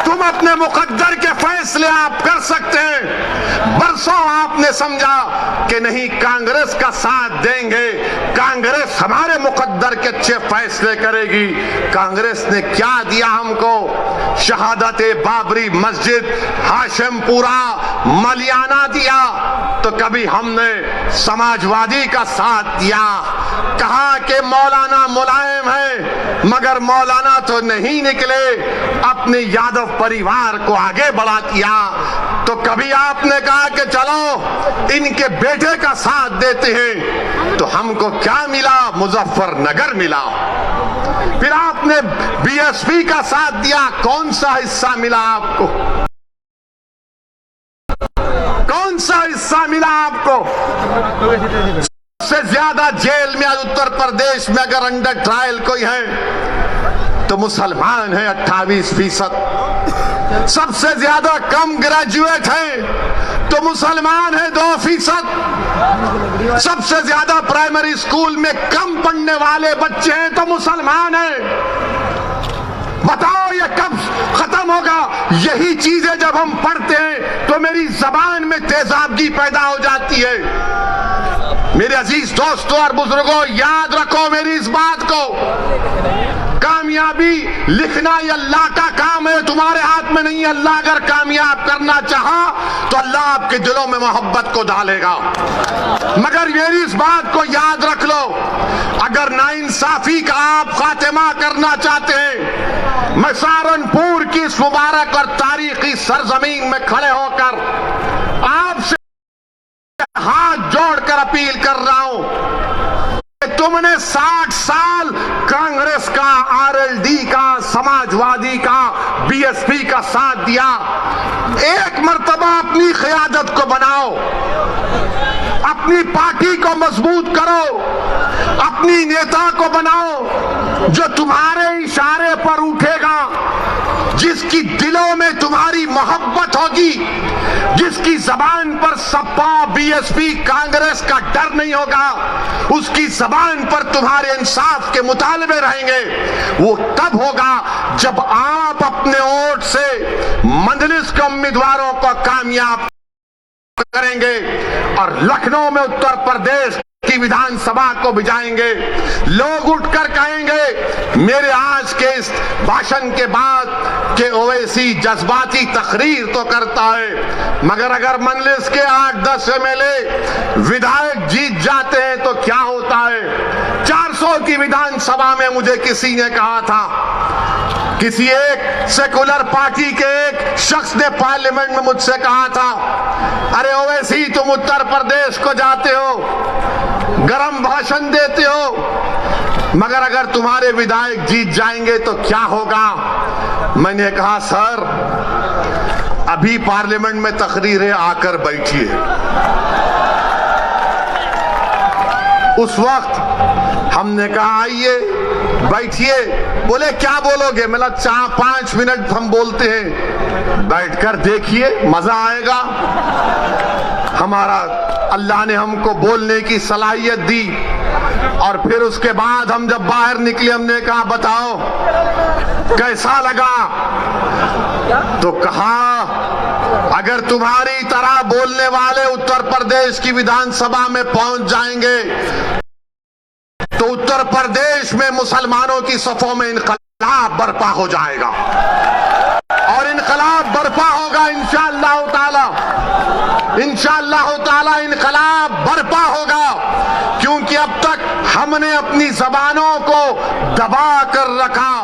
तुम अपने मुकद्दर के फैसले आप कर सकते हैं। बरसों आपने समझा कि नहीं कांग्रेस का साथ देंगे, कांग्रेस हमारे मुकद्दर के अच्छे फैसले करेगी। कांग्रेस ने क्या दिया हमको? शहादत बाबरी मस्जिद, हाशिमपुरा, मलियाना दिया। तो कभी हमने समाजवादी का साथ दिया, कहा कि मौलाना मुलायम है, मगर मौलाना तो नहीं निकले, अपने यादव परिवार को आगे बढ़ा दिया। तो कभी आपने कहा कि चलो इनके बेटे का साथ देते हैं, तो हमको क्या मिला? मुजफ्फरनगर मिला। फिर आपने बीएसपी का साथ दिया, कौन सा हिस्सा मिला आपको? कौन सा हिस्सा मिला आपको? सबसे ज्यादा जेल में आज उत्तर प्रदेश में अगर अंडर ट्रायल कोई है तो मुसलमान है 28%। सबसे ज्यादा कम ग्रेजुएट है तो मुसलमान है 2%। सबसे ज्यादा प्राइमरी स्कूल में कम पढ़ने वाले बच्चे हैं तो मुसलमान है। बताओ ये कब खत्म होगा? यही चीजें जब हम पढ़ते हैं तो मेरी जबान में तेजाबगी पैदा हो जाती है। मेरे अजीज दोस्तों और बुजुर्गों, याद रखो मेरी इस बात को, कामयाबी लिखना ये अल्लाह का काम है, तुम्हारे हाथ में नहीं है। अल्लाह अगर कामयाब करना चाहा तो अल्लाह आपके दिलों में मोहब्बत को डालेगा। मगर मेरी इस बात को याद रख लो, अगर नाइंसाफी का आप खात्मा करना चाहते हैं, मैं सहारनपुर की इस मुबारक और तारीखी सरजमीन में खड़े होकर आपसे हाथ जोड़कर अपील कर रहा हूं कि तुमने 60 साल कांग्रेस का, आरएलडी का, समाजवादी का, बीएसपी का साथ दिया। एक मर्तबा अपनी क़यादत को बनाओ, अपनी पार्टी को मजबूत करो, अपनी नेता को बनाओ जो तुम्हारे इशारे पर उठेगा, जिसकी दिलों में तुम्हारी मोहब्बत होगी, जिसकी जबान पर सपा, बीएसपी, कांग्रेस का डर नहीं होगा, उसकी जबान पर तुम्हारे इंसाफ के मुतालबे रहेंगे। वो तब होगा जब आप अपने वोट से मजलिस के उम्मीदवारों को कामयाब करेंगे और लखनऊ में उत्तर प्रदेश की विधानसभा को भिजाएंगे। लोग उठकर कहेंगे मेरे आज के इस भाषण के बाद के ओवैसी जज्बाती तकरीर तो करता है, मगर अगर मजलिस के 8-10 एमएलए विधायक जीत जाते हैं तो क्या होता है। 400 की विधानसभा में मुझे किसी ने कहा था, किसी एक सेकुलर पार्टी के एक शख्स ने पार्लियामेंट में मुझसे कहा था, अरे ओवैसी तुम उत्तर प्रदेश को जाते हो, गरम भाषण देते हो, मगर अगर तुम्हारे विधायक जीत जाएंगे तो क्या होगा। मैंने कहा सर अभी पार्लियामेंट में तकरीरें आकर बैठिए। उस वक्त हमने कहा आइए बैठिए। बोले क्या बोलोगे? मैं 4-5 मिनट हम बोलते हैं, बैठकर देखिए मजा आएगा। हमारा अल्लाह ने हमको बोलने की सलाहियत दी और फिर उसके बाद हम जब बाहर निकले हमने कहा बताओ कैसा लगा, तो कहा अगर तुम्हारी तरह बोलने वाले उत्तर प्रदेश की विधानसभा में पहुंच जाएंगे तो उत्तर प्रदेश में मुसलमानों की सफों में इनकलाब बर्पा हो जाएगा और इनकलाब बर्पा होगा इंशाअल्लाह ताला, इंशाअल्लाह ताला इनकलाब बर्पा होगा। क्योंकि अब तक हमने अपनी जबानों को दबा कर रखा,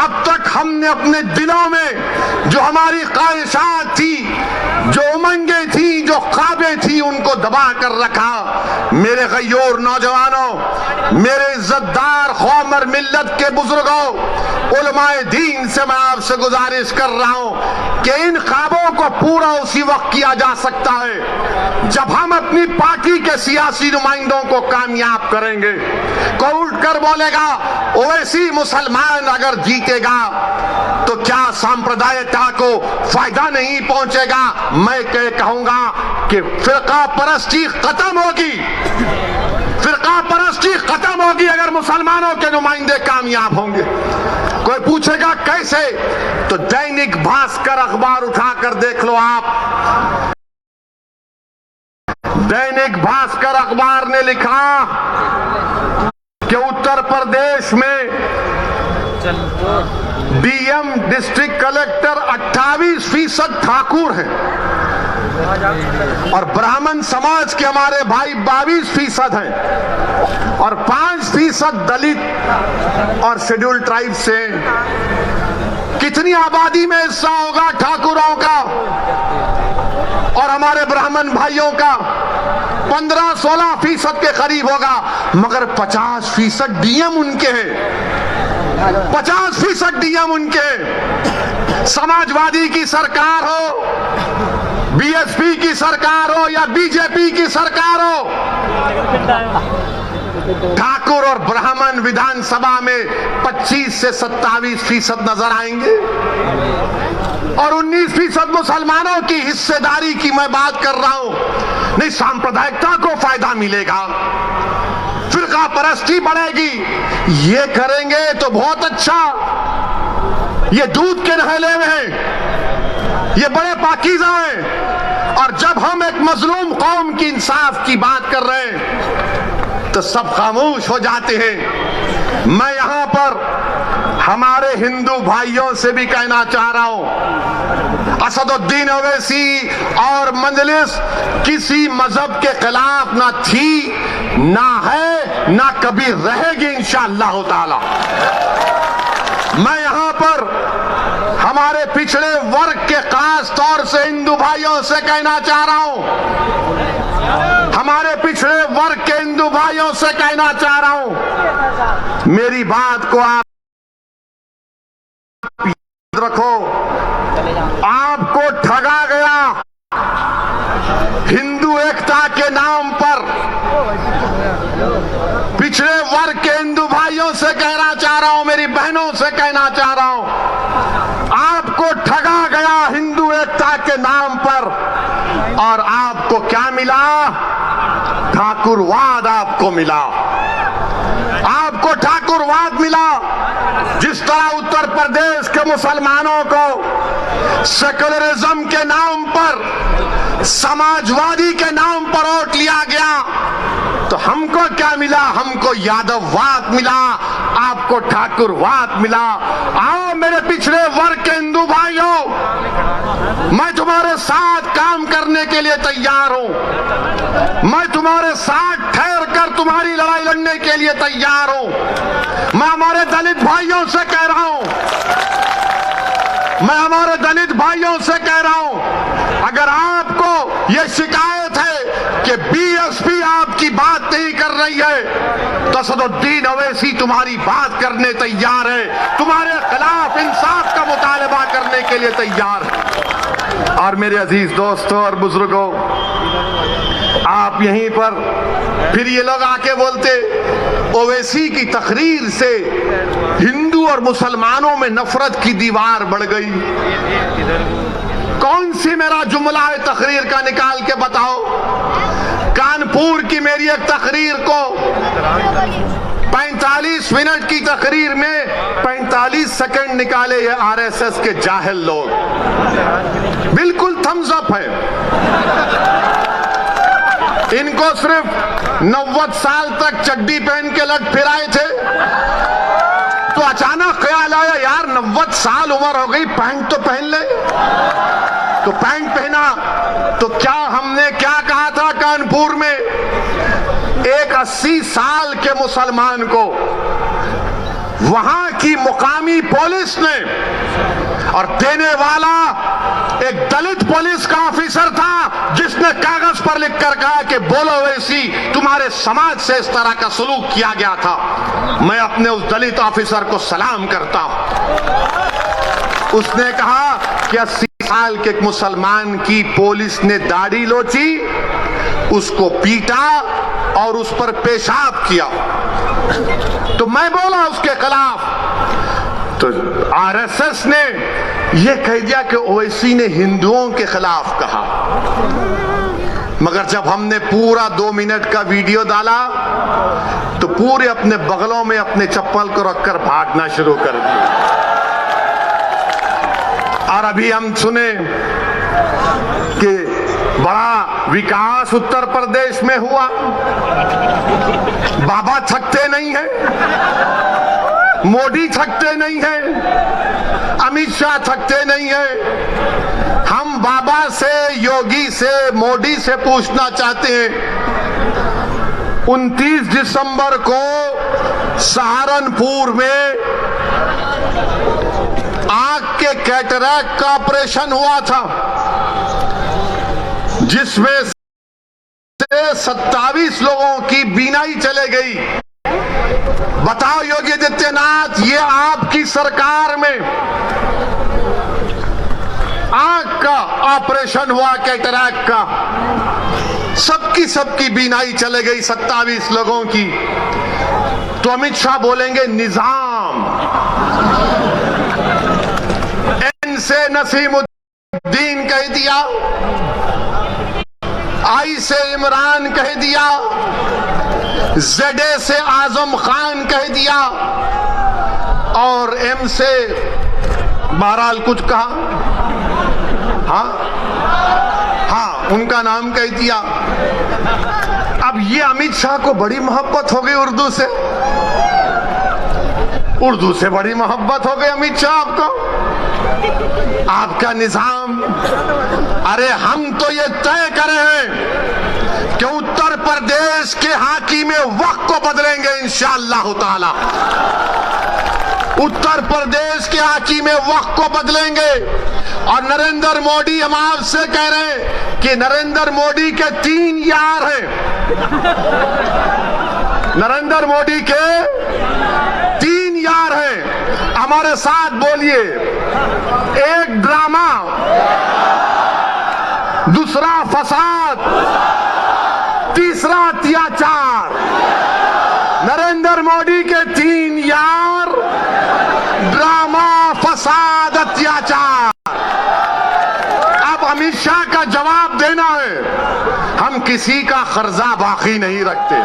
अब तक हमने अपने दिलों में जो हमारी ख्वाहिशात थी, जो उमंगें थी, जो ख्वाबें थी, उनको दबा कर रखा। मेरे गयूर नौजवानों, मेरे इज्जतदार कौम मिल्लत के बुजुर्गों, उलमाए दीन से मैं आपसे गुजारिश कर रहा हूं कि इन ख्वाबों को पूरा उसी वक्त किया जा सकता है जब हम अपनी पार्टी के सियासी नुमाइंदों को कामयाब करेंगे। कोई उठकर बोलेगा ओवैसी मुसलमान अगर जीतेगा तो क्या सांप्रदायिकता को फायदा नहीं पहुंचेगा। मैं कहूंगा कि फिरका परस्ती खत्म होगी, फिरका परस्ती खत्म होगी अगर मुसलमानों के नुमाइंदे कामयाब होंगे। कोई पूछेगा कैसे, तो दैनिक भास्कर अखबार उठाकर देख लो आप। दैनिक भास्कर अखबार ने लिखा कि उत्तर प्रदेश में डीएम डिस्ट्रिक्ट कलेक्टर 28% ठाकुर हैं और ब्राह्मण समाज के हमारे भाई 22% हैं और 5% दलित और शेड्यूल्ड ट्राइब से। कितनी आबादी में हिस्सा होगा ठाकुरों का और हमारे ब्राह्मण भाइयों का? 15-16% के करीब होगा, मगर 50% डीएम उनके हैं, 50% डीएम उनके हैं। समाजवादी की सरकार हो, बीएसपी की सरकार हो या बीजेपी की सरकार हो, ठाकुर और ब्राह्मण विधानसभा में 25 से 27% नजर आएंगे और 19% मुसलमानों की हिस्सेदारी की मैं बात कर रहा हूं। नहीं, सांप्रदायिकता को फायदा मिलेगा, फिरका परस्ती बढ़ेगी। ये करेंगे तो बहुत अच्छा, ये दूध के नहले में हैं, ये बड़े पाकीज़ा हैं। और जब हम एक मजलूम कौम की इंसाफ की बात कर रहे हैं तो सब खामोश हो जाते हैं। मैं यहां पर हमारे हिंदू भाइयों से भी कहना चाह रहा हूं, असदुद्दीन ओवैसी और मजलिस किसी मजहब के खिलाफ ना थी, ना है, ना कभी रहेगी इंशाअल्लाह ताला। मैं यहां पर हमारे पिछड़े वर्ग के खास तौर से हिंदू भाइयों से कहना चाह रहा हूं, हमारे पिछड़े वर्ग के हिंदू भाइयों से कहना चाह रहा हूं, मेरी बात को आप याद रखो। आपको ठगा गया। हिंदू एकता के नाम पर पिछड़े वर्ग के हिंदू भाइयों से कहना चाह रहा हूं, मेरी बहनों से कहना चाह रहा हूं, आपको ठगा गया हिंदू एकता के नाम पर। और आपको क्या मिला? ठाकुरवाद आपको मिला। आपको ठाकुरवाद मिला। जिस तरह उत्तर प्रदेश के मुसलमानों को सेकुलरिज्म के नाम पर, समाजवादी के नाम पर वोट लिया गया, तो हमको क्या मिला? हमको यादववाद मिला, आपको ठाकुरवाद मिला। आओ मेरे पिछड़े वर्ग के हिंदू भाइयों, मैं तुम्हारे साथ काम करने के लिए तैयार हूं। मैं तुम्हारे साथ ठहर कर तुम्हारी लड़ाई लड़ने के लिए तैयार हूं। मैं हमारे दलित भाइयों से कह रहा हूं, मैं हमारे दलित भाइयों से कह रहा हूं, अगर आपको यह शिकायत है कि बीएसपी आपकी बात नहीं कर रही है, तो असदुद्दीन ओवैसी तुम्हारी बात करने तैयार है, तुम्हारे खिलाफ इंसाफ का मुतालबा करने के लिए तैयार है। और मेरे अजीज दोस्तों और बुजुर्गों, आप यहीं पर फिर ये लोग आके बोलते ओवैसी की तकरीर से हिंदू और मुसलमानों में नफरत की दीवार बढ़ गई। कौन सी मेरा जुमला है तकरीर का, निकाल के बताओ। कानपुर की मेरी एक तकरीर को 45 मिनट की तकरीर में 45 सेकंड निकाले ये आरएसएस के जाहिल लोग। बिल्कुल थम्स अप है। इनको सिर्फ 90 साल तक चड्डी पहन के लग फिराए थे, तो अचानक ख्याल आया यार 90 साल उम्र हो गई, पैंट तो पहन ले। तो पैंट पहना। तो क्या हमने क्या कहा था कानपुर में? एक 80 साल के मुसलमान को वहां की मुकामी पुलिस ने, और देने वाला एक दलित पुलिस का ऑफिसर था, जिसने कागज पर लिखकर कहा कि बोलो ओवैसी, तुम्हारे समाज से इस तरह का सलूक किया गया था। मैं अपने उस दलित ऑफिसर को सलाम करता हूं। उसने कहा कि 80 साल के एक मुसलमान की पुलिस ने दाढ़ी लोची, उसको पीटा और उस पर पेशाब किया। तो मैं बोला उसके खिलाफ, तो आरएसएस ने यह कह दिया कि ओवैसी ने हिंदुओं के खिलाफ कहा। मगर जब हमने पूरा 2 मिनट का वीडियो डाला, तो पूरे अपने बगलों में अपने चप्पल को रखकर भागना शुरू कर दिया। और अभी हम सुने कि बड़ा विकास उत्तर प्रदेश में हुआ। बाबा थकते नहीं हैं, मोदी थकते नहीं हैं, अमित शाह थकते नहीं हैं। हम बाबा से, योगी से, मोदी से पूछना चाहते हैं, 29 दिसंबर को सहारनपुर में आंख के कैटरैक्ट का ऑपरेशन हुआ था, जिसमें से 27 लोगों की बीनाई चले गई। बताओ योगी आदित्यनाथ, ये आपकी सरकार में आंख का ऑपरेशन हुआ कैटरैक्ट का, सबकी बीनाई चले गई 27 लोगों की। तो अमित शाह बोलेंगे निजाम, एन से नसीमुद्दीन कह दिया, आई से इमरान कह दिया, जेडे से आजम खान कह दिया, और एम से बहरहाल कुछ कहा, हाँ उनका नाम कह दिया। अब ये अमित शाह को बड़ी मोहब्बत हो गई उर्दू से बड़ी मोहब्बत हो गई अमित शाह आपको, आपका निजाम। अरे हम तो ये तय करे हैं कि उत्तर प्रदेश के हाकिम वक्त को बदलेंगे इंशाअल्लाह ताला। उत्तर प्रदेश के हाकिम वक्त को बदलेंगे। और नरेंद्र मोदी, हम आपसे कह रहे हैं कि नरेंद्र मोदी के 3 यार हैं। नरेंद्र मोदी के 3 यार हैं। हमारे साथ बोलिए, एक ड्रामा, दूसरा फसाद, तीसरा अत्याचार। नरेंद्र मोदी के 3 यार, ड्रामा, फसाद, अत्याचार। अब अमित शाह का जवाब देना है। हम किसी का कर्जा बाकी नहीं रखते।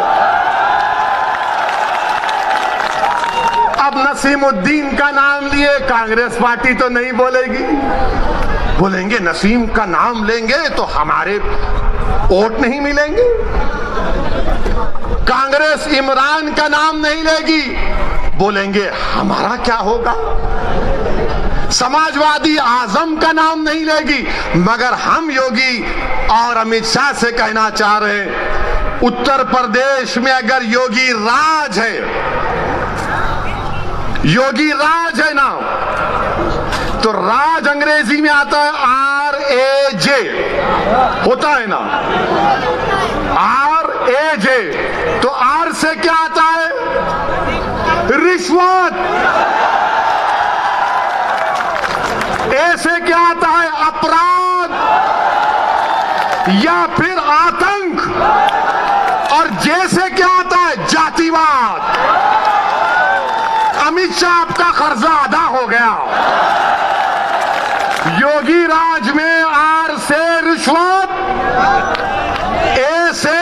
अब नसीमुद्दीन का नाम लिए, कांग्रेस पार्टी तो नहीं बोलेगी। बोलेंगे नसीम का नाम लेंगे तो हमारे वोट नहीं मिलेंगे। कांग्रेस इमरान का नाम नहीं लेगी, बोलेंगे हमारा क्या होगा। समाजवादी आजम का नाम नहीं लेगी। मगर हम योगी और अमित शाह से कहना चाह रहे हैं, उत्तर प्रदेश में अगर योगी राज है, योगी राज है ना, तो राज अंग्रेजी में आता है RAJ, होता है ना, RAJ। तो R से क्या आता है? रिश्वत। A से क्या आता है? अपराध या फिर आतंक। और J से क्या आता है? जातिवाद। अमित शाह आपका कर्जा अदा हो गया। योगी राज में R से रिश्वत, A से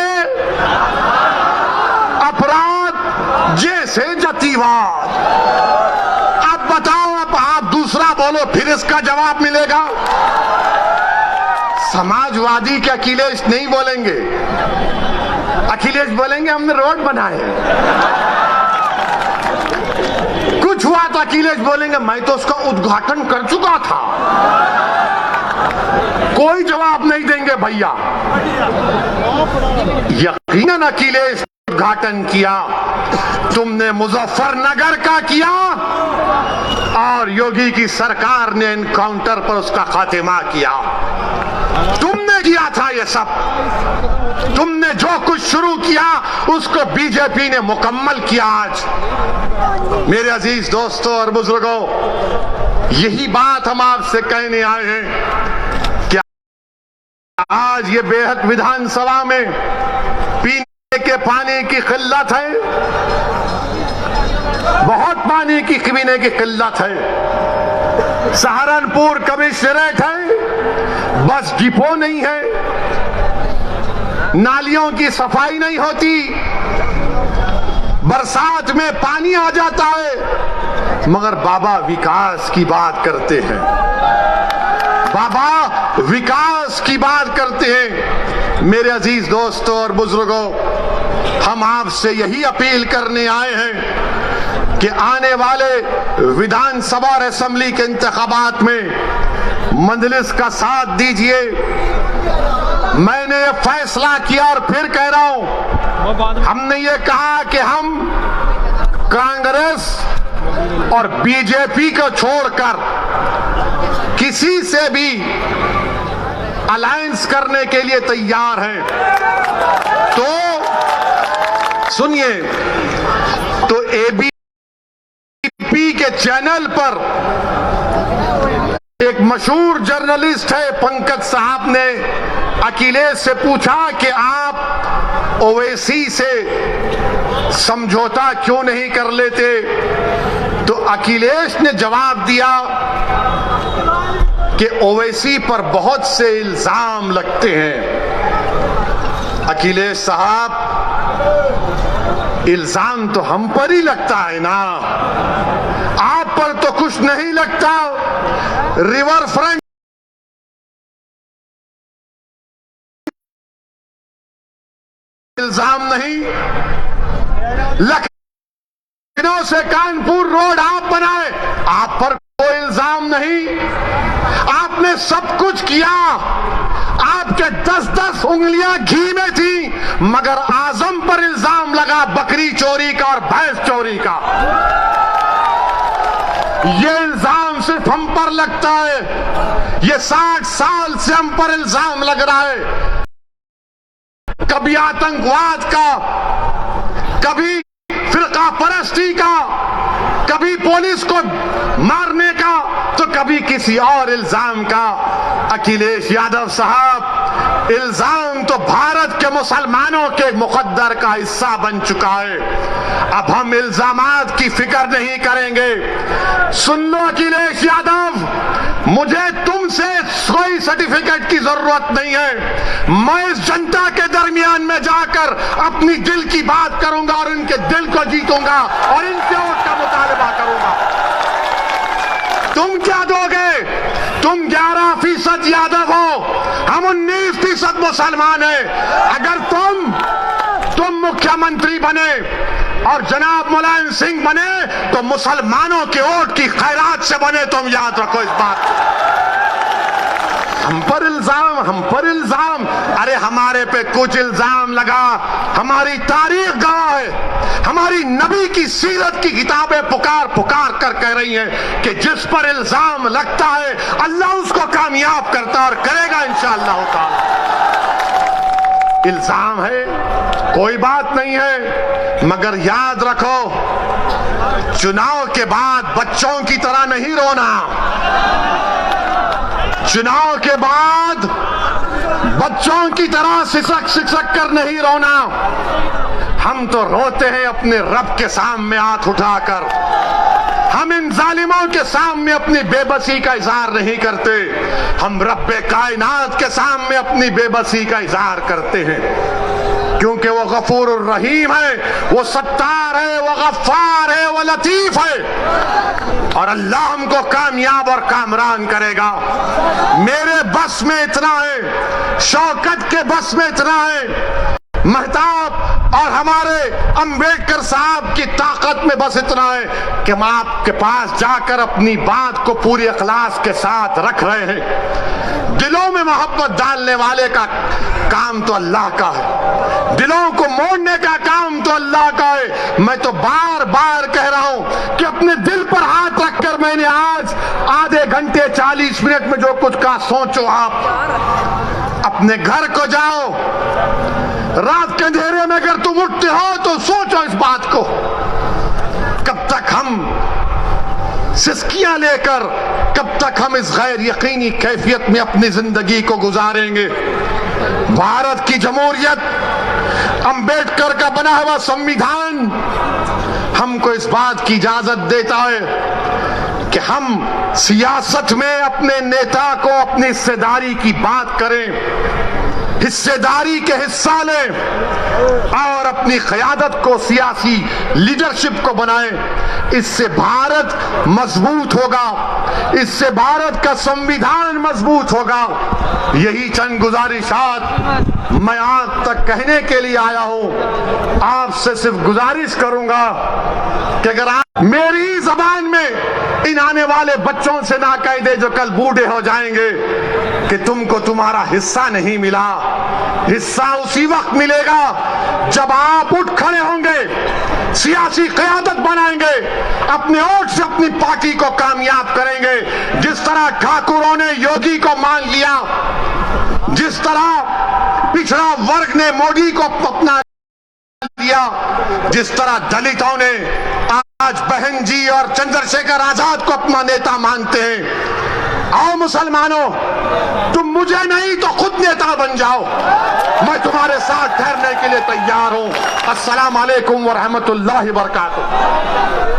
अपराध, J से जातिवाद। अब बताओ, अब आप दूसरा बोलो, फिर इसका जवाब मिलेगा। समाजवादी के अखिलेश नहीं बोलेंगे। अखिलेश बोलेंगे हमने रोड बनाए। कुछ हुआ तो अखिलेश बोलेंगे मैं तो उसका उद्घाटन कर चुका था। कोई जवाब नहीं देंगे भैया। यकीनन अखिलेश ने उद्घाटन किया, तुमने मुजफ्फरनगर का किया और योगी की सरकार ने एनकाउंटर पर उसका खात्मा किया। तुमने किया था ये सब। तुमने जो कुछ शुरू किया उसको बीजेपी ने मुकम्मल किया। आज मेरे अजीज दोस्तों और बुजुर्गों, यही बात हम आपसे कहने आए हैं कि आज ये बेहद विधानसभा में पीने के पानी की किल्लत है, बहुत पानी की पीने की किल्लत है। सहारनपुर कमिश्नरेट है, बस डिपो नहीं है, नालियों की सफाई नहीं होती, बरसात में पानी आ जाता है। मगर बाबा विकास की बात करते हैं, बाबा विकास की बात करते हैं। मेरे अजीज दोस्तों और बुजुर्गों, हम आपसे यही अपील करने आए हैं कि आने वाले विधानसभा और असेंबली के इंतखाबात में मजलिस का साथ दीजिए। मैंने ये फैसला किया और फिर कह रहा हूं, हमने ये कहा कि हम कांग्रेस और बीजेपी को छोड़कर किसी से भी अलायंस करने के लिए तैयार हैं। तो सुनिए, तो एबीपी के चैनल पर एक मशहूर जर्नलिस्ट है पंकज साहब ने अखिलेश से पूछा कि आप ओवैसी से समझौता क्यों नहीं कर लेते। तो अखिलेश ने जवाब दिया कि ओवैसी पर बहुत से इल्जाम लगते हैं। अखिलेश साहब, इल्जाम तो हम पर ही लगता है ना, आप पर तो कुछ नहीं लगता। रिवर फ्रंट इल्जाम नहीं, लखनऊ से कानपुर रोड आप बनाए, आप पर कोई इल्जाम नहीं। आपने सब कुछ किया, आपके 10-10 उंगलियां घी में थी, मगर आजम पर इल्जाम लगा बकरी चोरी का और भैंस चोरी का। ये इल्जाम सिर्फ हम पर लगता है, ये 60 साल से हम पर इल्जाम लग रहा है, कभी आतंकवाद का, कभी फिरका परस्ती का, कभी पुलिस को मारने का, तो कभी किसी और इल्जाम का। अखिलेश यादव साहब, इल्जाम तो भारत के मुसलमानों के मुकद्दर का हिस्सा बन चुका है। अब हम इल्जामात की फिक्र नहीं करेंगे। सुन लो अखिलेश यादव, मुझे तुमसे कोई सर्टिफिकेट की जरूरत नहीं है। मैं इस जनता के दरमियान में जाकर अपनी दिल की बात करूंगा और इनके दिल को जीतूंगा और इनसे वोट का मुतालबा करूंगा। तुम क्या दोगे? तुम 11% यादव हो, हम 19% मुसलमान हैं। अगर तुम मुख्यमंत्री बने और जनाब मुलायम सिंह बने तो मुसलमानों के वोट की खैरात से बने। तुम याद रखो इस बात को। हम पर इल्जाम, अरे हमारे पे कुछ इल्जाम लगा, हमारी तारीख गवाह है, हमारी नबी की सीरत की किताबें पुकार कर कह रही हैं कि जिस पर इल्जाम लगता है अल्लाह उसको कामयाब करता और करेगा इंशाअल्लाह ताला। इल्जाम है, कोई बात नहीं है, मगर याद रखो, चुनाव के बाद बच्चों की तरह नहीं रोना। चुनाव के बाद बच्चों की तरह सिसक कर नहीं रोना। हम तो रोते हैं अपने रब के सामने हाथ उठाकर। हम इन जालिमों के सामने अपनी बेबसी का इजहार नहीं करते, हम रब्बे कायनात के सामने अपनी बेबसी का इजहार करते हैं, क्योंकि वो गफूर रहीम है, वो सत्तार है, वो गफ्फार है, वो लतीफ है और अल्लाह हमको कामयाब और कामरान करेगा। मेरे बस में इतना है, शौकत के बस में इतना है, महताब और हमारे अंबेडकर साहब की ताकत में बस इतना है कि हम आपके पास जाकर अपनी बात को पूरी इखलास के साथ रख रहे हैं। दिलों में मोहब्बत डालने वाले का काम तो अल्लाह का है, दिलों को मोड़ने का काम तो अल्लाह का है। मैं तो बार बार कह रहा हूं कि अपने दिल पर हाथ रखकर मैंने आज आधे घंटे 40 मिनट में जो कुछ कहा, सोचो आप अपने घर को जाओ, रात के अंधेरे में अगर तुम उठते हो तो सोचो इस बात को, कब तक हम सिस्कियां लेकर, कब तक हम इस गैर यकीनी कैफियत में अपनी जिंदगी को गुजारेंगे। भारत की जमहूरियत, अंबेडकर का बना हुआ संविधान हमको इस बात की इजाजत देता है कि हम सियासत में अपने नेता को अपनी हिस्सेदारी की बात करें, हिस्सेदारी के हिस्सा लें और अपनी क़यादत को, सियासी लीडरशिप को बनाएं। इससे भारत मजबूत होगा, इससे भारत का संविधान मजबूत होगा। यही चंद गुजारिशात मैं आज तक कहने के लिए आया हूं। आपसे सिर्फ गुजारिश करूंगा कि अगर आप मेरी जबान में इन आने वाले बच्चों से ना कह दे जो कल बूढ़े हो जाएंगे कि तुमको तुम्हारा हिस्सा नहीं मिला। हिस्सा उसी वक्त मिलेगा जब आप उठ खड़े होंगे, सियासी क़यादत बनाएंगे, अपने वोट से अपनी पार्टी को कामयाब करेंगे। जिस तरह ठाकुरों ने योगी को मान लिया, जिस तरह पिछड़ा वर्ग ने मोदी को अपना लिया, जिस तरह दलितों ने आज बहन जी और चंद्रशेखर आजाद को अपना नेता मानते हैं। आओ मुसलमानों, तुम मुझे नहीं तो खुद नेता बन जाओ, मैं तुम्हारे साथ ठहरने के लिए तैयार हूं। अस्सलाम वालेकुम व रहमतुल्लाहि व बरकातुहू।